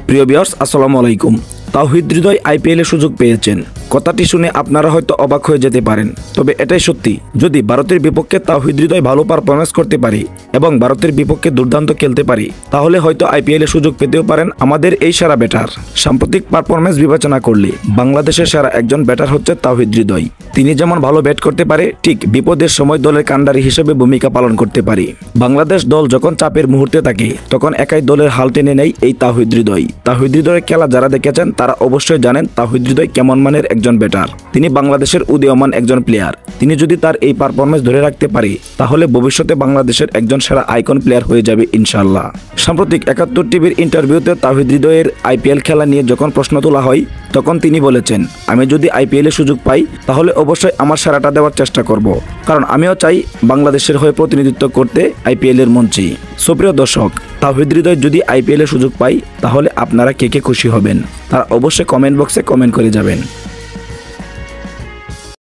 প্রিয় ভিউয়ার্স, আসসালামু আলাইকুম। তাওহিদ হৃদয় আইপিএলে সুযোগ পেয়েছেন, কথাটি শুনে আপনারা হয়তো অবাক হয়ে যেতে পারেন, তবে এটাই সত্যি। যদি ভারতের বিপক্ষে তাওহিদ হৃদয় ভালো পারফরমেন্স করতে পারে এবং ভারতের বিপক্ষে দুর্দান্ত খেলতে পারে, তাহলে হয়তো আইপিএলে সুযোগ পেতেও পারেন আমাদের এই সেরা ব্যাটার। সাম্প্রতিক পারফরমেন্স বিবেচনা করলে বাংলাদেশের সেরা একজন ব্যাটার হচ্ছে তাওহিদ হৃদয়। তিনি যেমন ভালো ব্যাট করতে পারে, ঠিক বিপদের সময় দলের কান্ডারি হিসেবে ভূমিকা পালন করতে পারে। বাংলাদেশ দল যখন চাপের মুহূর্তে থাকে, তখন একাই দলের হাল টেনে নেয় এই তাওহিদ হৃদয়। তাওহিদ হৃদয়ের খেলা যারা দেখেছেন তারা অবশ্যই জানেন তাওহিদ হৃদয় কেমন মানের একজন ব্যাটার। তিনি বাংলাদেশের উদীয়মান একজন প্লেয়ার। তিনি যদি তার এই পারফরমেন্স ধরে রাখতে পারে, তাহলে ভবিষ্যতে বাংলাদেশের একজন সেরা আইকন প্লেয়ার হয়ে যাবে ইনশাআল্লাহ। সাম্প্রতিক ৭১ টিভির ইন্টারভিউতে তাওহিদ হৃদয়ের আইপিএল খেলা নিয়ে যখন প্রশ্ন তোলা হয়, তখন তিনি বলেছেন, আমি যদি আইপিএলে সুযোগ পাই তাহলে অবশ্যই আমার সেরাটা দেওয়ার চেষ্টা করব, কারণ আমিও চাই বাংলাদেশের হয়ে প্রতিনিধিত্ব করতে আইপিএলের মঞ্চে। সুপ্রিয় দর্শক, তাওহিদ হৃদয় যদি আইপিএলে সুযোগ পাই, তাহলে আপনারা কে কে খুশি হবেন তারা অবশ্যই কমেন্ট বক্সে কমেন্ট করে যাবেন।